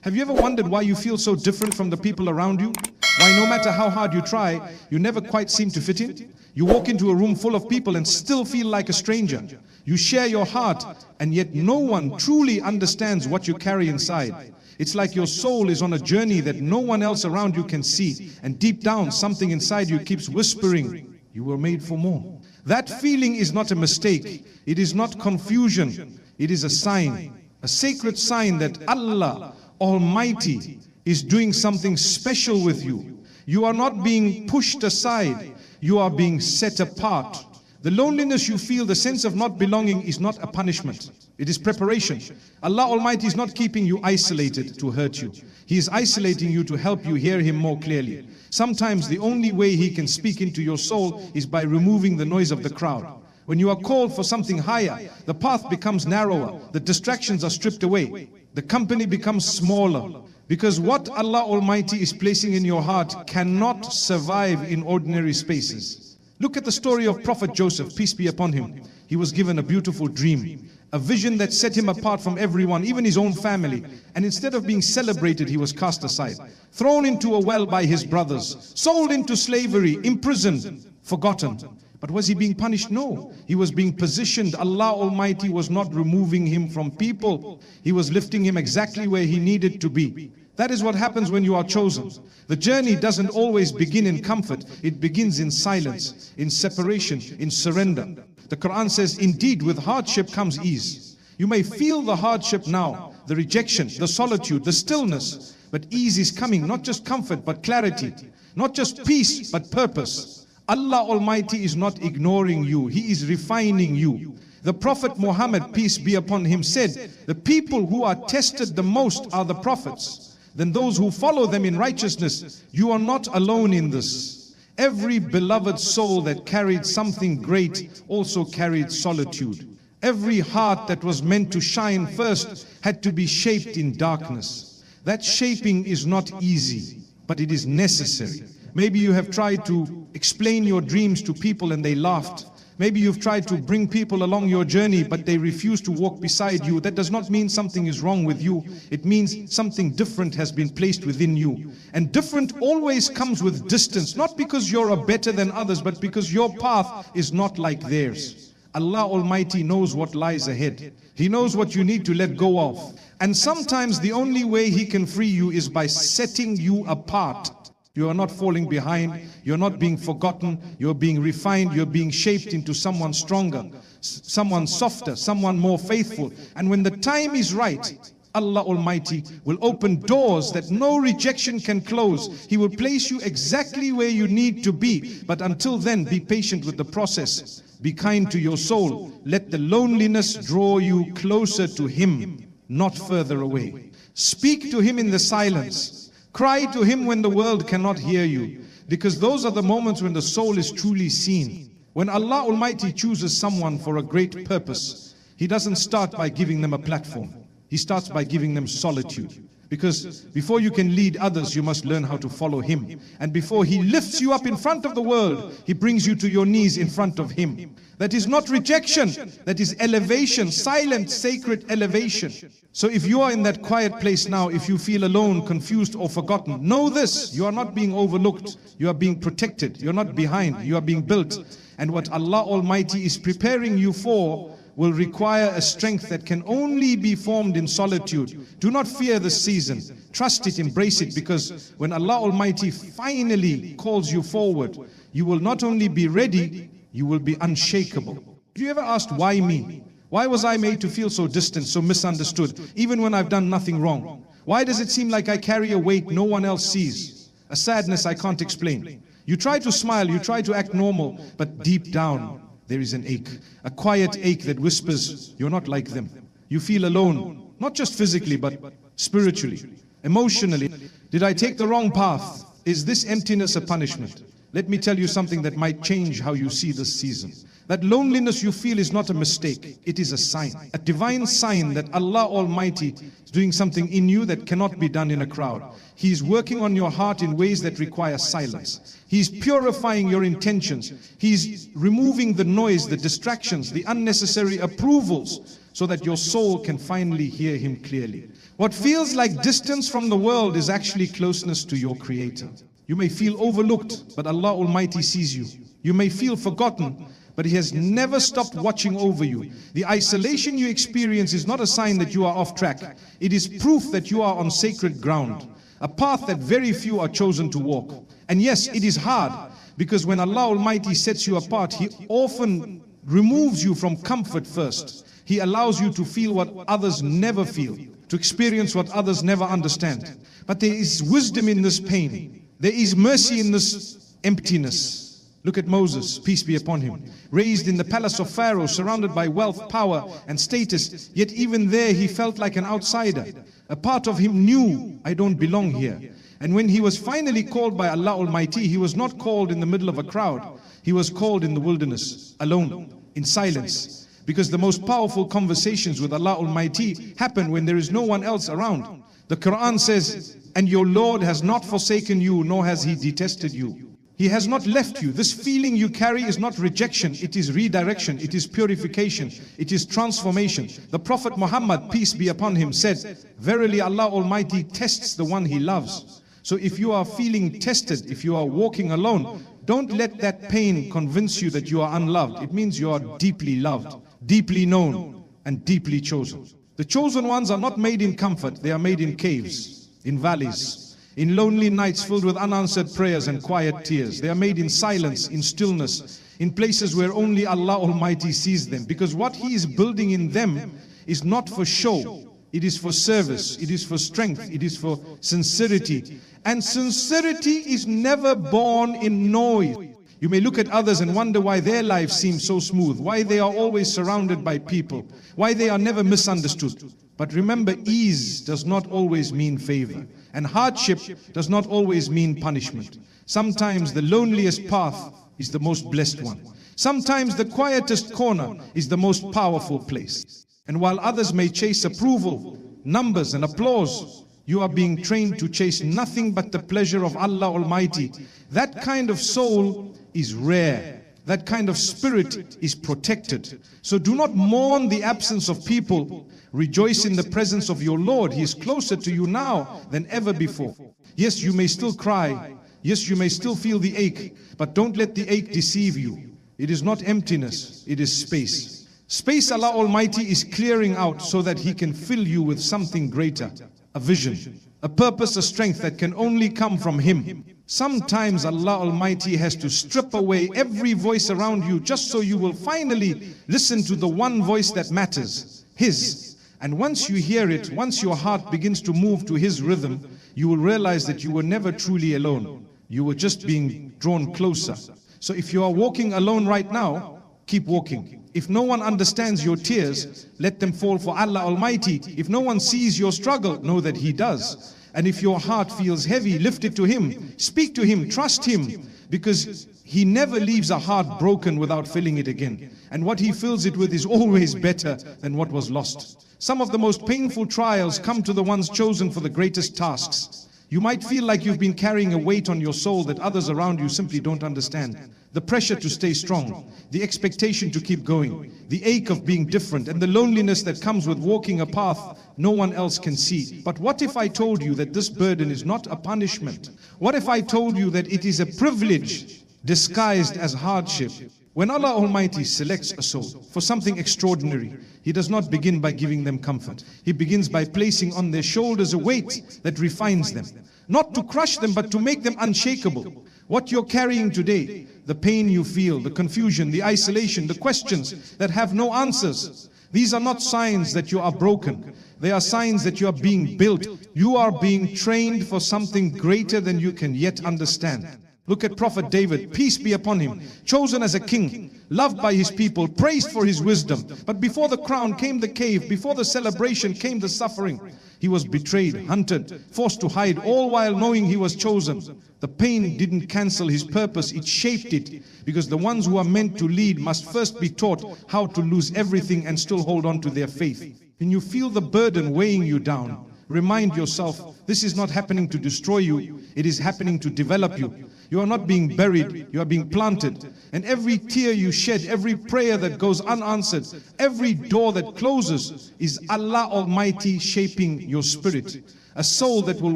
Have you ever wondered why you feel so different from the people around you? Why no matter how hard you try, you never quite seem to fit in? You walk into a room full of people and still feel like a stranger. You share your heart, and yet no one truly understands what you carry inside. It's like your soul is on a journey that no one else around you can see, and deep down something inside you keeps whispering, you were made for more. That feeling is not a mistake. It is not confusion. It is a sign, a sacred sign that Allah Almighty is doing something special with you. You are not being pushed aside. You are being set apart. The loneliness you feel, the sense of not belonging, is not a punishment. It is preparation. Allah Almighty is not keeping you isolated to hurt you. He is isolating you to help you hear Him more clearly. Sometimes the only way He can speak into your soul is by removing the noise of the crowd. When you are called for something higher, the path becomes narrower, the distractions are stripped away, the company becomes smaller. Because what Allah Almighty is placing in your heart cannot survive in ordinary spaces. Look at the story of Prophet Joseph, peace be upon him. He was given a beautiful dream, a vision that set him apart from everyone, even his own family. And instead of being celebrated, he was cast aside, thrown into a well by his brothers, sold into slavery, imprisoned, forgotten. But was he being punished? No. He was being positioned. Allah Almighty was not removing him from people. He was lifting him exactly where he needed to be. That is what happens when you are chosen. The journey doesn't always begin in comfort. It begins in silence, in separation, in surrender. The Quran says, indeed, with hardship comes ease. You may feel the hardship now, the rejection, the solitude, the stillness. But ease is coming, not just comfort, but clarity. Not just peace, but purpose. Allah Almighty is not ignoring you. He is refining you. The Prophet Muhammad, peace be upon him, said, the people who are tested the most are the prophets. Then those who follow them in righteousness. You are not alone in this. Every beloved soul that carried something great also carried solitude. Every heart that was meant to shine first had to be shaped in darkness. That shaping is not easy, but it is necessary. Maybe you have tried to explain your dreams to people and they laughed. Maybe you've tried to bring people along your journey, but they refuse to walk beside you. That does not mean something is wrong with you. It means something different has been placed within you. And different always comes with distance, not because you're better than others, but because your path is not like theirs. Allah Almighty knows what lies ahead. He knows what you need to let go of. And sometimes the only way He can free you is by setting you apart. You are not falling behind, you're not being forgotten, you're being refined, you're being shaped into someone stronger, someone softer, someone more faithful. And when the time is right, Allah Almighty will open doors that no rejection can close. He will place you exactly where you need to be. But until then, be patient with the process. Be kind to your soul. Let the loneliness draw you closer to Him, not further away. Speak to Him in the silence. Cry to Him when the world cannot hear you, because those are the moments when the soul is truly seen. When Allah Almighty chooses someone for a great purpose, He doesn't start by giving them a platform. He starts by giving them solitude. Because before you can lead others, you must learn how to follow Him. And before He lifts you up in front of the world, He brings you to your knees in front of Him. That is not rejection, that is elevation, silent, sacred elevation. So if you are in that quiet place now, if you feel alone, confused or forgotten, know this, you are not being overlooked, you are being protected, you are not behind, you are being built. And what Allah Almighty is preparing you for will require a strength that can only be formed in solitude. Do not fear the season. Trust it, embrace it, because when Allah Almighty finally calls you forward, you will not only be ready, you will be unshakable. Have you ever asked, why me? Why was I made to feel so distant, so misunderstood, even when I've done nothing wrong? Why does it seem like I carry a weight no one else sees? A sadness I can't explain. You try to smile, you try to act normal, but deep down, there is an ache, a quiet ache that whispers, you're not like them. You feel alone, not just physically, but spiritually, emotionally. Did I take the wrong path? Is this emptiness a punishment? Let me tell you something that might change how you see this season. That loneliness you feel is not a mistake, it is a sign, a divine sign that Allah Almighty is doing something in you that cannot be done in a crowd. He is working on your heart in ways that require silence. He is purifying your intentions. He is removing the noise, the distractions, the unnecessary approvals, so that your soul can finally hear Him clearly. What feels like distance from the world is actually closeness to your Creator. You may feel overlooked, but Allah Almighty sees you. You may feel forgotten, but He has never stopped watching over you. The isolation you experience is not a sign that you are off track. It is proof that you are on sacred ground, a path that very few are chosen to walk. And yes, it is hard, because when Allah Almighty sets you apart, He often removes you from comfort first. He allows you to feel what others never feel, to experience what others never understand. But there is wisdom in this pain. There is mercy in this emptiness. Look at Moses, peace be upon him, raised in the palace of Pharaoh, surrounded by wealth, power and status, yet even there he felt like an outsider. A part of him knew, I don't belong here. And when he was finally called by Allah Almighty, he was not called in the middle of a crowd. He was called in the wilderness, alone, in silence. Because the most powerful conversations with Allah Almighty happen when there is no one else around. The Quran says, and your Lord has not forsaken you, nor has He detested you. He has not left you. This feeling you carry is not rejection, it is redirection, it is purification, it is transformation. The Prophet Muhammad, peace be upon him, said, verily Allah Almighty tests the one He loves. So if you are feeling tested, if you are walking alone, don't let that pain convince you that you are unloved. It means you are deeply loved, deeply known, and deeply chosen. The chosen ones are not made in comfort, they are made in caves, in valleys, in lonely nights filled with unanswered prayers and quiet tears. They are made in silence, in stillness, in places where only Allah Almighty sees them. Because what He is building in them is not for show, it is for service, it is for strength, it is for sincerity. And sincerity is never born in noise. You may look at others and wonder why their lives seem so smooth, why they are always surrounded by people, why they are never misunderstood. But remember, ease does not always mean favor, and hardship does not always mean punishment. Sometimes the loneliest path is the most blessed one. Sometimes the quietest corner is the most powerful place. And while others may chase approval, numbers and applause, you are being trained to chase nothing but the pleasure of Allah Almighty. That kind of soul is rare. That kind of spirit is protected. So do not mourn the absence of people. Rejoice in the presence of your Lord. He is closer to you now than ever before. Yes, you may still cry. Yes, you may still feel the ache. But don't let the ache deceive you. It is not emptiness, it is space. Space Allah Almighty is clearing out so that He can fill you with something greater. A vision, a purpose, a strength that can only come from Him. Sometimes Allah Almighty has to strip away every voice around you just so you will finally listen to the one voice that matters, His. And once you hear it, once your heart begins to move to His rhythm, you will realize that you were never truly alone. You were just being drawn closer. So if you are walking alone right now, keep walking. If no one understands your tears, let them fall for Allah Almighty. If no one sees your struggle, know that He does. And if your heart feels heavy, lift it to Him. Speak to Him, trust Him, because He never leaves a heart broken without filling it again. And what He fills it with is always better than what was lost. Some of the most painful trials come to the ones chosen for the greatest tasks. You might feel like you've been carrying a weight on your soul that others around you simply don't understand. The pressure to stay strong, the expectation to keep going, the ache of being different, and the loneliness that comes with walking a path no one else can see. But what if I told you that this burden is not a punishment? What if I told you that it is a privilege disguised as hardship? When Allah Almighty selects a soul for something extraordinary, He does not begin by giving them comfort. He begins by placing on their shoulders a weight that refines them. Not to crush them, but to make them unshakable. What you're carrying today, the pain you feel, the confusion, the isolation, the questions that have no answers, these are not signs that you are broken. They are signs that you are being built. You are being trained for something greater than you can yet understand. Look at Prophet David, peace be upon him, chosen as a king, loved by his people, praised for his wisdom. But before the crown came the cave, before the celebration came the suffering. He was betrayed, hunted, forced to hide, all while knowing he was chosen. The pain didn't cancel his purpose, it shaped it. Because the ones who are meant to lead must first be taught how to lose everything and still hold on to their faith. When you feel the burden weighing you down, remind yourself, this is not happening to destroy you, it is happening to develop you. You are not being buried, you are being planted. And every tear you shed, every prayer that goes unanswered, every door that closes is Allah Almighty shaping your spirit. A soul that will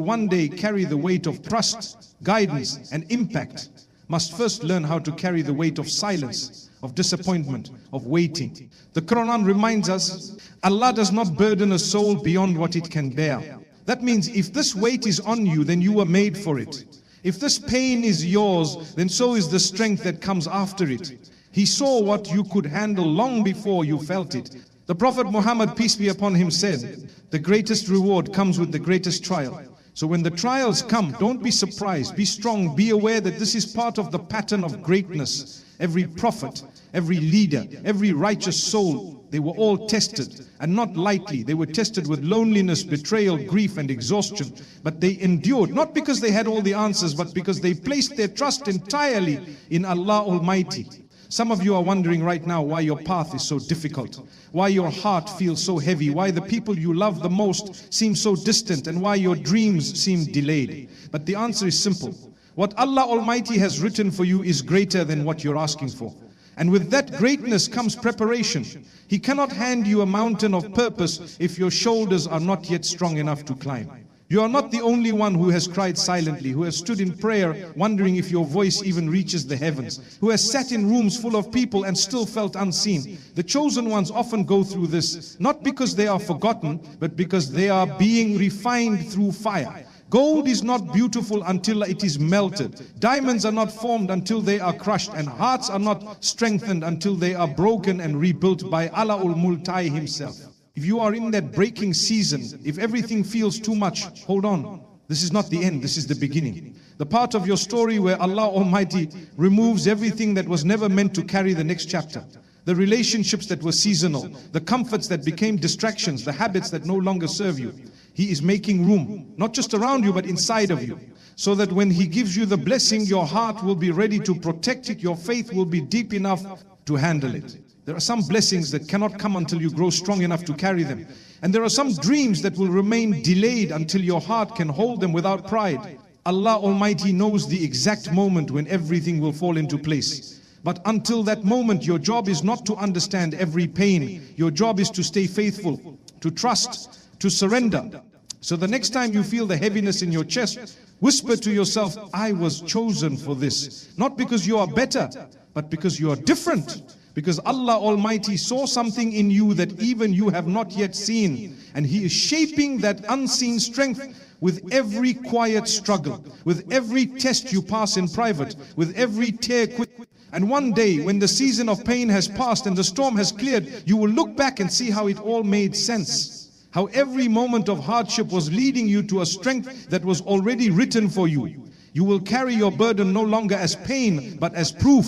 one day carry the weight of trust, guidance and impact must first learn how to carry the weight of silence, of disappointment, of waiting. The Quran reminds us, Allah does not burden a soul beyond what it can bear. That means if this weight is on you, then you were made for it. If this pain is yours, then so is the strength that comes after it. He saw what you could handle long before you felt it. The Prophet Muhammad, peace be upon him, said, the greatest reward comes with the greatest trial. So when the trials come, don't be surprised, be strong, be aware that this is part of the pattern of greatness. Every prophet, every leader, every righteous soul, they were all tested, and not lightly. They were tested with loneliness, betrayal, grief and exhaustion. But they endured, not because they had all the answers, but because they placed their trust entirely in Allah Almighty. Some of you are wondering right now why your path is so difficult, why your heart feels so heavy, why the people you love the most seem so distant, and why your dreams seem delayed. But the answer is simple. What Allah Almighty has written for you is greater than what you're asking for. And with that greatness comes preparation. He cannot hand you a mountain of purpose if your shoulders are not yet strong enough to climb. You are not the only one who has cried silently, who has stood in prayer wondering if your voice even reaches the heavens, who has sat in rooms full of people and still felt unseen. The chosen ones often go through this, not because they are forgotten, but because they are being refined through fire. Gold is not beautiful until it is melted. Diamonds are not formed until they are crushed. And hearts are not strengthened until they are broken and rebuilt by Allah Multai himself. If you are in that breaking season, if everything feels too much, hold on. This is not the end, this is the beginning. The part of your story where Allah Almighty removes everything that was never meant to carry the next chapter. The relationships that were seasonal, the comforts that became distractions, the habits that no longer serve you. He is making room, not just around you, but inside of you. So that when He gives you the blessing, your heart will be ready to protect it, your faith will be deep enough to handle it. There are some blessings that cannot come until you grow strong enough to carry them. And there are some dreams that will remain delayed until your heart can hold them without pride. Allah Almighty knows the exact moment when everything will fall into place. But until that moment, your job is not to understand every pain. Your job is to stay faithful, to trust, to surrender. So the next time you feel the heaviness in your chest, whisper to yourself, I was chosen for this. Not because you are better, but because you are different. Because Allah Almighty saw something in you that even you have not yet seen. And He is shaping that unseen strength with every quiet struggle, with every test you pass in private, with every tear quit. And one day, when the season of pain has passed and the storm has cleared, you will look back and see how it all made sense. How every moment of hardship was leading you to a strength that was already written for you. You will carry your burden no longer as pain, but as proof.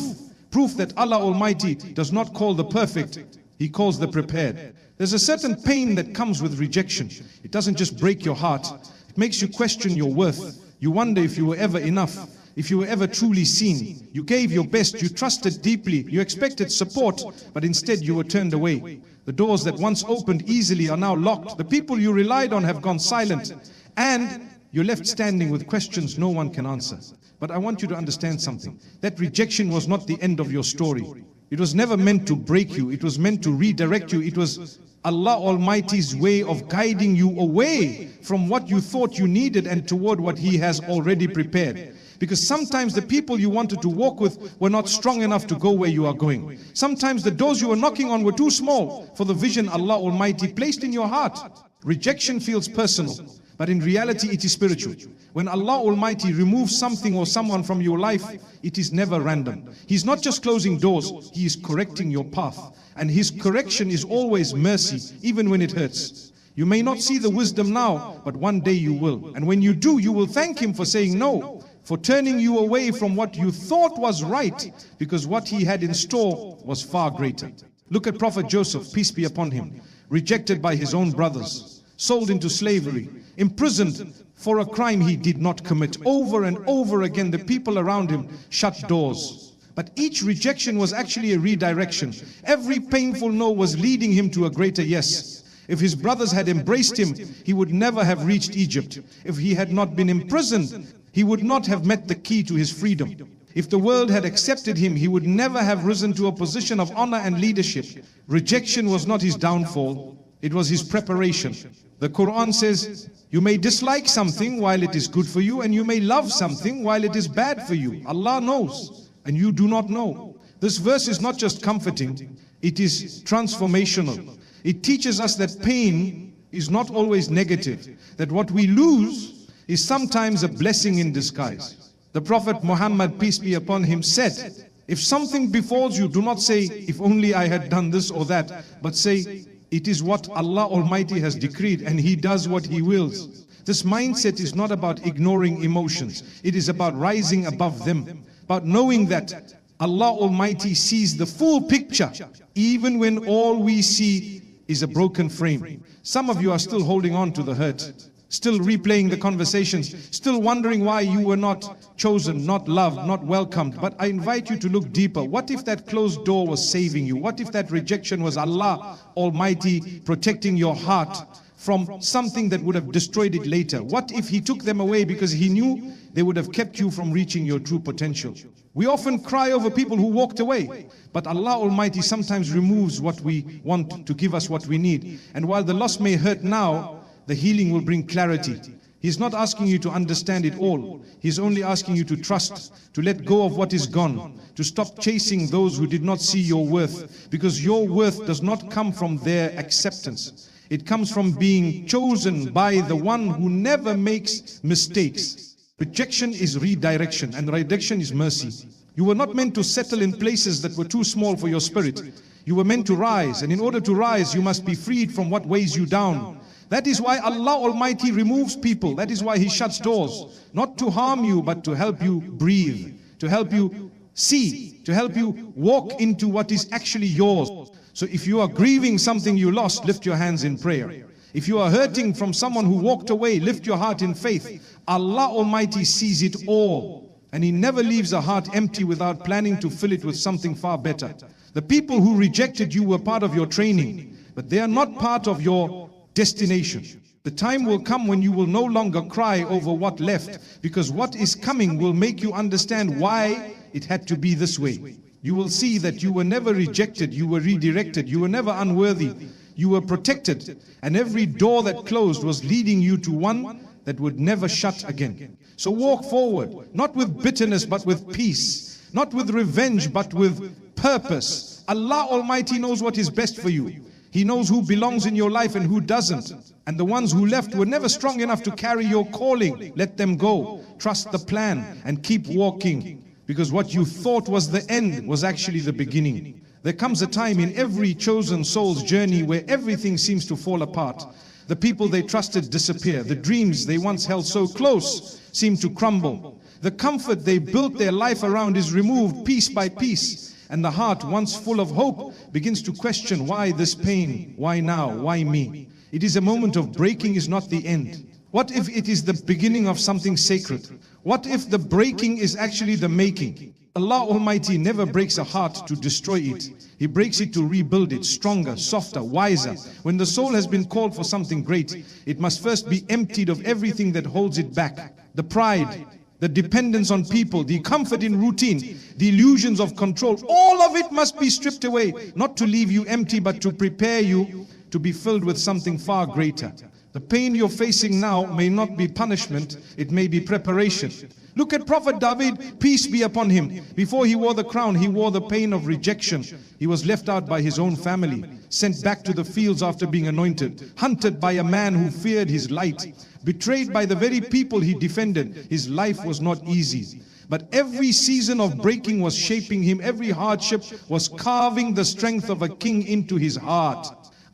Proof that Allah Almighty does not call the perfect, He calls the prepared. There's a certain pain that comes with rejection. It doesn't just break your heart. It makes you question your worth. You wonder if you were ever enough, if you were ever truly seen. You gave your best, you trusted deeply, you expected support, but instead you were turned away. The doors that once opened easily are now locked. The people you relied on have gone silent. And you're left standing with questions no one can answer. But I want you to understand something. That rejection was not the end of your story. It was never meant to break you. It was meant to redirect you. It was Allah Almighty's way of guiding you away from what you thought you needed and toward what He has already prepared. Because sometimes the people you wanted to walk with were not strong enough to go where you are going. Sometimes the doors you were knocking on were too small for the vision Allah Almighty placed in your heart. Rejection feels personal, but in reality it is spiritual. When Allah Almighty removes something or someone from your life, it is never random. He's not just closing doors, He is correcting your path. And His correction is always mercy, even when it hurts. You may not see the wisdom now, but one day you will. And when you do, you will thank Him for saying no, for turning you away from what you thought was right, because what He had in store was far greater. Look at Prophet Joseph, peace be upon him, rejected by his own brothers, sold into slavery, imprisoned for a crime he did not commit. Over and over again, the people around him shut doors. But each rejection was actually a redirection. Every painful no was leading him to a greater yes. If his brothers had embraced him, he would never have reached Egypt. If he had not been imprisoned, he would not have met the key to his freedom. If the world had accepted him, he would never have risen to a position of honor and leadership. Rejection was not his downfall, it was his preparation. The Quran says, you may dislike something while it is good for you, and you may love something while it is bad for you. Allah knows, and you do not know. This verse is not just comforting, it is transformational. It teaches us that pain is not always negative, that what we lose is sometimes a blessing in disguise. The Prophet Muhammad, peace be upon him, said, if something befalls you, do not say, if only I had done this or that, but say, it is what Allah Almighty has decreed, and He does what He wills. This mindset is not about ignoring emotions. It is about rising above them, about knowing that Allah Almighty sees the full picture, even when all we see is a broken frame. Some of you are still holding on to the hurt, still replaying the conversations, still wondering why you were not chosen, not loved, not welcomed. But I invite you to look deeper. What if that closed door was saving you? What if that rejection was Allah Almighty protecting your heart from something that would have destroyed it later? What if He took them away because He knew they would have kept you from reaching your true potential? We often cry over people who walked away, but Allah Almighty sometimes removes what we want to give us what we need. And while the loss may hurt now, the healing will bring clarity. He's not asking you to understand it all. He's only asking you to trust, to let go of what is gone, to stop chasing those who did not see your worth, because your worth does not come from their acceptance. It comes from being chosen by the one who never makes mistakes. Rejection is redirection, and redirection is mercy. You were not meant to settle in places that were too small for your spirit. You were meant to rise, and in order to rise, you must be freed from what weighs you down. That is why Allah Almighty removes people. That is why He shuts doors. Not to harm you, but to help you breathe, to help you see, to help you walk into what is actually yours. So if you are grieving something you lost, lift your hands in prayer. If you are hurting from someone who walked away, lift your heart in faith. Allah Almighty sees it all, and He never leaves a heart empty without planning to fill it with something far better. The people who rejected you were part of your training, but they are not part of your destination. The time will come when you will no longer cry over what left, because what is coming will make you understand why it had to be this way. You will see that you were never rejected, you were redirected, you were never unworthy, you were protected, and every door that closed was leading you to one that would never shut again. So walk forward, not with bitterness but with peace, not with revenge but with purpose. Allah Almighty knows what is best for you. He knows who belongs in your life and who doesn't. And the ones who left were never strong enough to carry your calling. Let them go. Trust the plan and keep walking. Because what you thought was the end was actually the beginning. There comes a time in every chosen soul's journey where everything seems to fall apart. The people they trusted disappear. The dreams they once held so close seem to crumble. The comfort they built their life around is removed piece by piece. And the heart, once full of hope, begins to question, why this pain? Why now? Why me? It is a moment of breaking, is not the end. What if it is the beginning of something sacred? What if the breaking is actually the making? Allah Almighty never breaks a heart to destroy it. He breaks it to rebuild it, stronger, softer, wiser. When the soul has been called for something great, it must first be emptied of everything that holds it back. The pride, the dependence on people, the comfort in routine, the illusions of control, all of it must be stripped away, not to leave you empty, but to prepare you to be filled with something far greater. The pain you're facing now may not be punishment, it may be preparation. Look at Prophet David, peace be upon him. Before he wore the crown, he wore the pain of rejection. He was left out by his own family, sent back to the fields after being anointed, hunted by a man who feared his light, betrayed by the very people he defended. His life was not easy. But every season of breaking was shaping him. Every hardship was carving the strength of a king into his heart.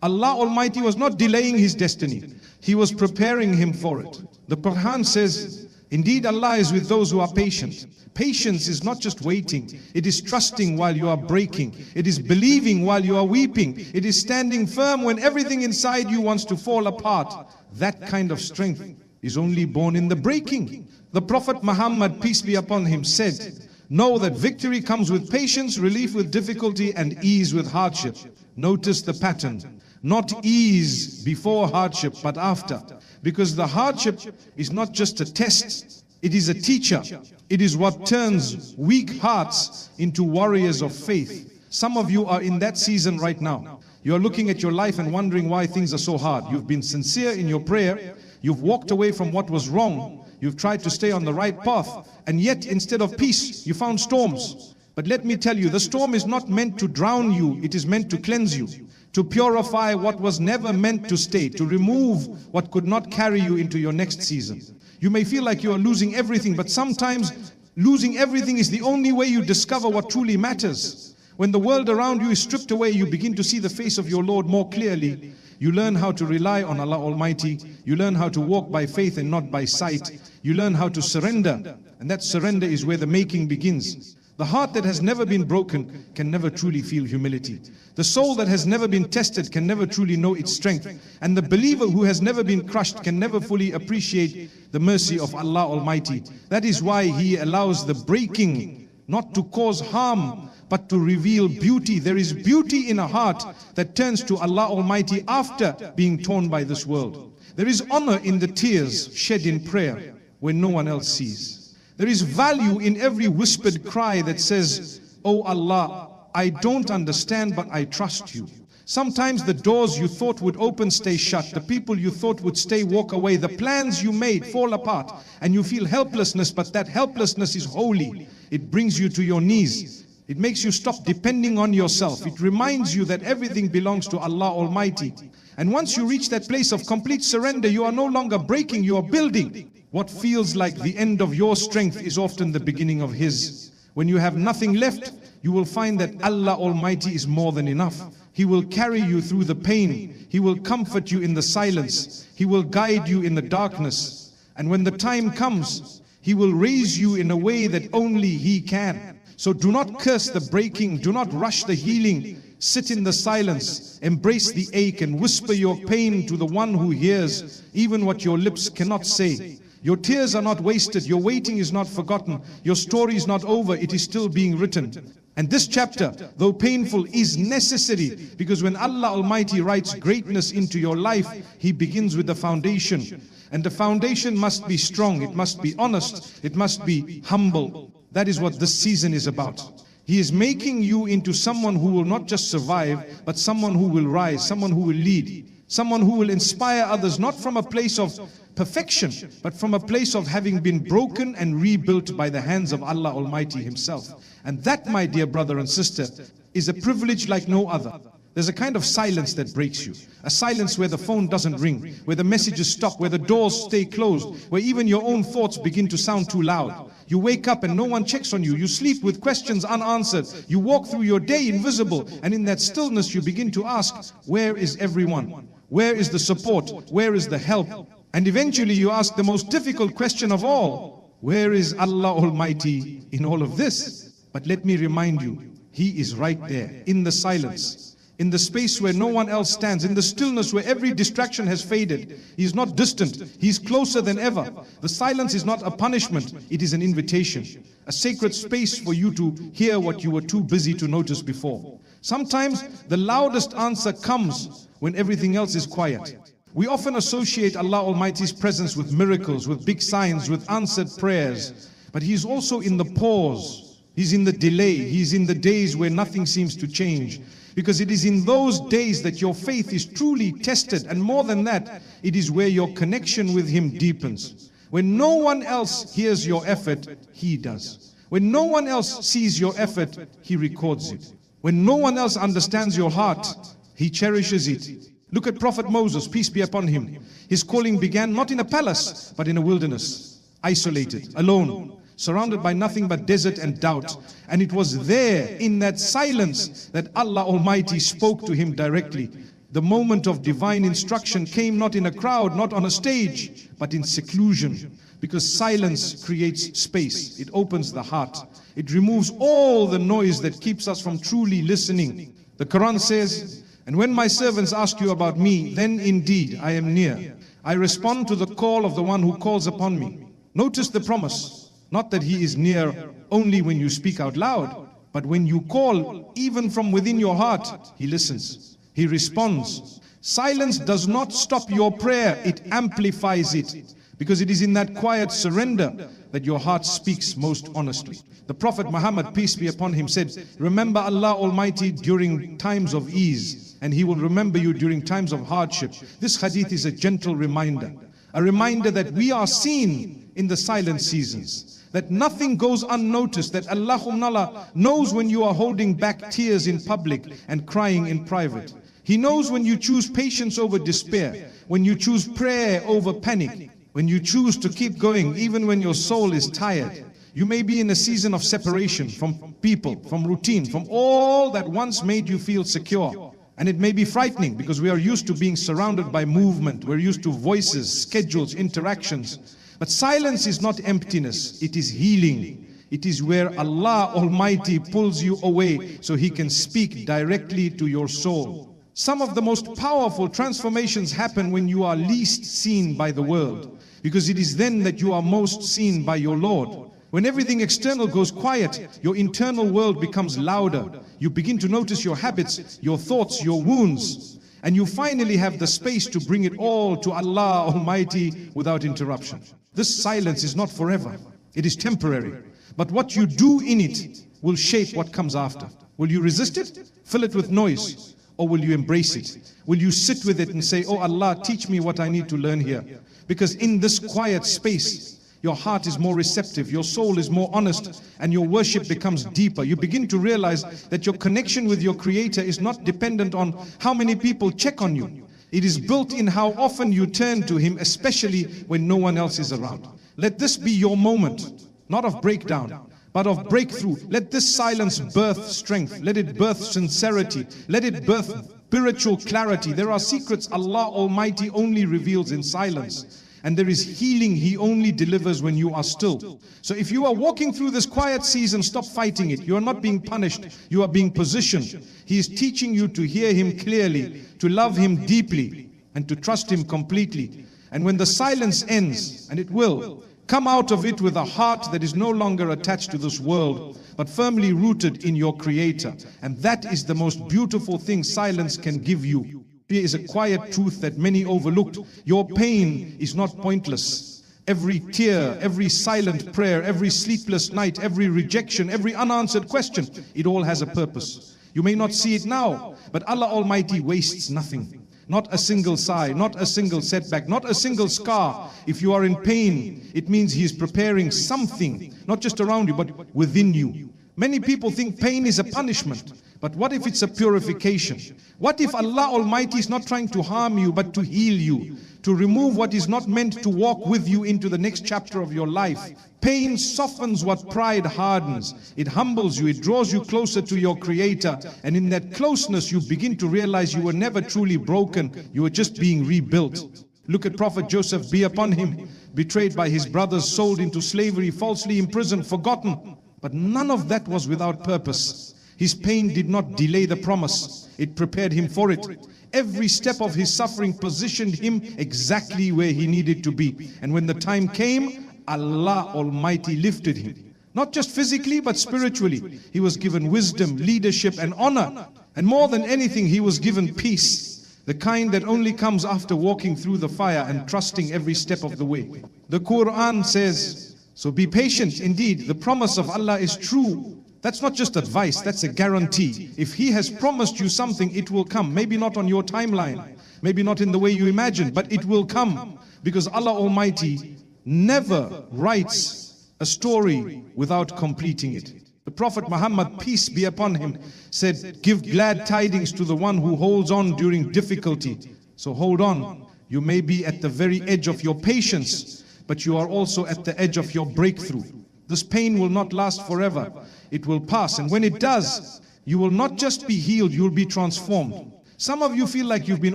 Allah Almighty was not delaying his destiny. He was preparing him for it. The Quran says, indeed Allah is with those who are patient. Patience is not just waiting. It is trusting while you are breaking. It is believing while you are weeping. It is standing firm when everything inside you wants to fall apart. That kind of strength is only born in the breaking. The Prophet Muhammad, peace be upon him, said, know that victory comes with patience, relief with difficulty, and ease with hardship. Notice the pattern. Not ease before hardship, but after. Because the hardship is not just a test, it is a teacher. It is what turns weak hearts into warriors of faith. Some of you are in that season right now. You are looking at your life and wondering why things are so hard. You've been sincere in your prayer. You've walked away from what was wrong. You've tried to stay on the right path. And yet, instead of peace, you found storms. But let me tell you, the storm is not meant to drown you. It is meant to cleanse you, to purify what was never meant to stay, to remove what could not carry you into your next season. You may feel like you are losing everything, but sometimes losing everything is the only way you discover what truly matters. When the world around you is stripped away, you begin to see the face of your Lord more clearly. You learn how to rely on Allah Almighty. You learn how to walk by faith and not by sight. You learn how to surrender, and that surrender is where the making begins. The heart that has never been broken can never truly feel humility. The soul that has never been tested can never truly know its strength. And the believer who has never been crushed can never fully appreciate the mercy of Allah Almighty. That is why He allows the breaking not to cause harm, but to reveal beauty. There is beauty in a heart that turns to Allah Almighty after being torn by this world. There is honor in the tears shed in prayer when no one else sees. There is value in every whispered cry that says, "Oh Allah, I don't understand, but I trust you." Sometimes the doors you thought would open stay shut. The people you thought would stay walk away. The plans you made fall apart. And you feel helplessness, but that helplessness is holy. It brings you to your knees. It makes you stop depending on yourself. It reminds you that everything belongs to Allah Almighty. And once you reach that place of complete surrender, you are no longer breaking, you are building. What feels like the end of your strength is often the beginning of His. When you have nothing left, you will find that Allah Almighty is more than enough. He will carry you through the pain. He will comfort you in the silence. He will guide you in the darkness. And when the time comes, He will raise you in a way that only He can. So do not curse the breaking, do not rush the healing. Sit in the silence, embrace the ache and whisper your pain to the one who hears, even what your lips cannot say. Your tears are not wasted, your waiting is not forgotten, your story is not over, it is still being written. And this chapter, though painful, is necessary, because when Allah Almighty writes greatness into your life, He begins with the foundation. And the foundation must be strong, it must be honest, it must be humble. That is what this season is about. He is making you into someone who will not just survive, but someone who will rise, someone who will lead, someone who will inspire others, not from a place of perfection, but from a place of having been broken and rebuilt by the hands of Allah Almighty Himself. And that, my dear brother and sister, is a privilege like no other. There's a kind of silence that breaks you. A silence where the phone doesn't ring, where the messages stop, where the doors stay closed, where even your own thoughts begin to sound too loud. You wake up and no one checks on you. You sleep with questions unanswered. You walk through your day invisible. And in that stillness you begin to ask, where is everyone? Where is the support? Where is the help? And eventually you ask the most difficult question of all, where is Allah Almighty in all of this? But let me remind you, He is right there, in the silence, in the space where no one else stands, in the stillness where every distraction has faded. He is not distant, He is closer than ever. The silence is not a punishment, it is an invitation, a sacred space for you to hear what you were too busy to notice before. Sometimes the loudest answer comes when everything else is quiet. We often associate Allah Almighty's presence with miracles, with big signs, with answered prayers. But He is also in the pause. He's in the delay. He's in the days where nothing seems to change. Because it is in those days that your faith is truly tested. And more than that, it is where your connection with Him deepens. When no one else hears your effort, He does. When no one else sees your effort, He records it. When no one else understands your heart, He cherishes it. Look at Prophet Moses, peace be upon him. His calling began not in a palace, but in a wilderness, isolated, alone, surrounded by nothing but desert and doubt. And it was there, in that silence, that Allah Almighty spoke to him directly. The moment of divine instruction came not in a crowd, not on a stage, but in seclusion. Because silence creates space. It opens the heart. It removes all the noise that keeps us from truly listening. The Quran says, "And when my servants ask you about me, then indeed I am near. I respond to the call of the one who calls upon me." Notice the promise. Not that He is near only when you speak out loud, but when you call, even from within your heart, He listens. He responds. Silence does not stop your prayer, it amplifies it. Because it is in that quiet surrender that your heart speaks most honestly. The Prophet Muhammad, peace be upon him, said, remember Allah Almighty during times of ease, and He will remember you during times of hardship. This hadith is a gentle reminder. A reminder that we are seen in the silent seasons. That nothing goes unnoticed. That Allah knows when you are holding back tears in public and crying in private. He knows when you choose patience over despair. When you choose prayer over panic. When you choose to keep going even when your soul is tired. You may be in a season of separation from people, from routine, from all that once made you feel secure. And it may be frightening because we are used to being surrounded by movement. We're used to voices, schedules, interactions. But silence is not emptiness, it is healing. It is where Allah Almighty pulls you away so He can speak directly to your soul. Some of the most powerful transformations happen when you are least seen by the world, because it is then that you are most seen by your Lord. When everything external goes quiet, your internal world becomes louder. You begin to notice your habits, your thoughts, your wounds, and you finally have the space to bring it all to Allah Almighty without interruption. This silence is not forever, it is temporary. But what you do in it will shape what comes after. Will you resist it? Fill it with noise. Or will you embrace it? Will you sit with it and say, oh Allah, teach me what I need to learn here? Because in this quiet space, your heart is more receptive, your soul is more honest, and your worship becomes deeper. You begin to realize that your connection with your Creator is not dependent on how many people check on you. It is built in how often you turn to Him, especially when no one else is around. Let this be your moment, not of breakdown, but of breakthrough. Let this silence birth strength. Let it birth sincerity. Let it birth spiritual clarity. There are secrets Allah Almighty only reveals in silence. And there is healing He only delivers when you are still. So if you are walking through this quiet season, stop fighting it. You are not being punished. You are being positioned. He is teaching you to hear Him clearly, to love Him deeply, and to trust Him completely. And when the silence ends, and it will, come out of it with a heart that is no longer attached to this world, but firmly rooted in your Creator. And that is the most beautiful thing silence can give you. Here is a quiet truth that many overlooked. Your pain is not pointless. Every tear, every silent prayer, every sleepless night, every rejection, every unanswered question, it all has a purpose. You may not see it now, but Allah Almighty wastes nothing. Not a single sigh, not a single setback, not a single scar. If you are in pain, it means He is preparing something, not just around you, but within you. Many people think pain is a punishment. But what if it's a purification? What if Allah Almighty is not trying to harm you, but to heal you, to remove what is not meant to walk with you into the next chapter of your life? Pain softens what pride hardens. It humbles you, it draws you closer to your Creator. And in that closeness, you begin to realize you were never truly broken. You were just being rebuilt. Look at Prophet Joseph, be upon him, betrayed by his brothers, sold into slavery, falsely imprisoned, forgotten. But none of that was without purpose. His pain did not delay the promise. It prepared him for it. Every step of his suffering positioned him exactly where he needed to be. And when the time came, Allah Almighty lifted him. Not just physically, but spiritually. He was given wisdom, leadership, and honor. And more than anything, he was given peace. The kind that only comes after walking through the fire and trusting every step of the way. The Quran says, so be patient. Indeed, the promise of Allah is true. That's not just advice, that's a guarantee. If He has promised you something, it will come. Maybe not on your timeline, maybe not in the way you imagine, but it will come. Because Allah Almighty never writes a story without completing it. The Prophet Muhammad, peace be upon him, said, give glad tidings to the one who holds on during difficulty. So hold on. You may be at the very edge of your patience, but you are also at the edge of your breakthrough. This pain will not last forever. It will pass, and when it does, you will not just be healed, you will be transformed. Some of you feel like you've been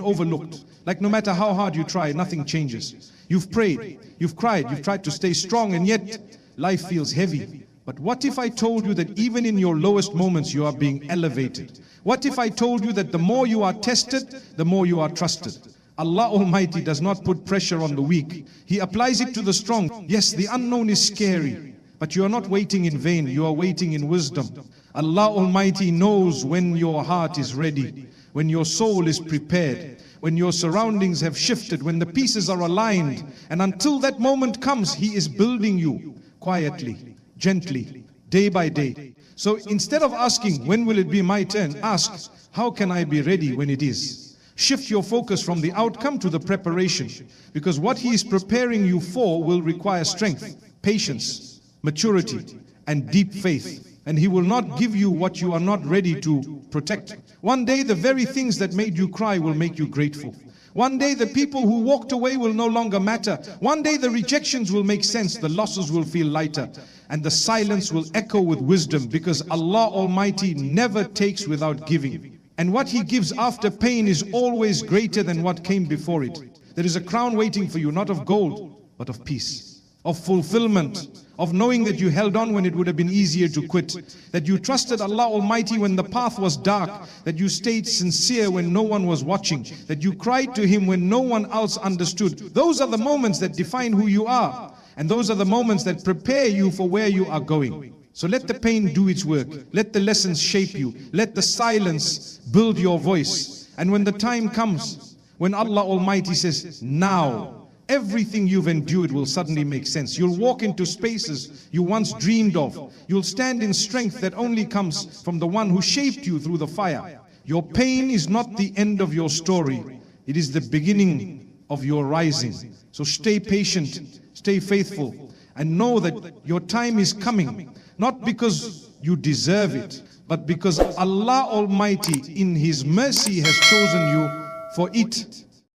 overlooked, like no matter how hard you try, nothing changes. You've prayed, you've cried, you've tried to stay strong, and yet life feels heavy. But what if I told you that even in your lowest moments you are being elevated? What if I told you that the more you are tested, the more you are trusted? Allah Almighty does not put pressure on the weak. He applies it to the strong. Yes, the unknown is scary, but you are not waiting in vain, you are waiting in wisdom. Allah Almighty knows when your heart is ready, when your soul is prepared, when your surroundings have shifted, when the pieces are aligned, and until that moment comes, He is building you quietly, gently, day by day. So instead of asking, when will it be my turn? Ask, how can I be ready when it is? Shift your focus from the outcome to the preparation, because what He is preparing you for will require strength, patience, maturity, and deep faith. And He will not give you what you are not ready to protect. One day the very things that made you cry will make you grateful. One day the people who walked away will no longer matter. One day the rejections will make sense, the losses will feel lighter, and the silence will echo with wisdom, because Allah Almighty never takes without giving. And what He gives after pain is always greater than what came before it. There is a crown waiting for you, not of gold, but of peace, of fulfillment, of knowing that you held on when it would have been easier to quit, that you trusted Allah Almighty when the path was dark, that you stayed sincere when no one was watching, that you cried to Him when no one else understood. Those are the moments that define who you are, and those are the moments that prepare you for where you are going. So let the pain do its work, let the lessons shape you, let the silence build your voice. And when the time comes, when Allah Almighty says, now, everything you've endured will suddenly make sense. You'll walk into spaces you once dreamed of. You'll stand in strength that only comes from the one who shaped you through the fire. Your pain is not the end of your story. It is the beginning of your rising. So stay patient, stay faithful, and know that your time is coming, not because you deserve it, but because Allah Almighty in His mercy has chosen you for it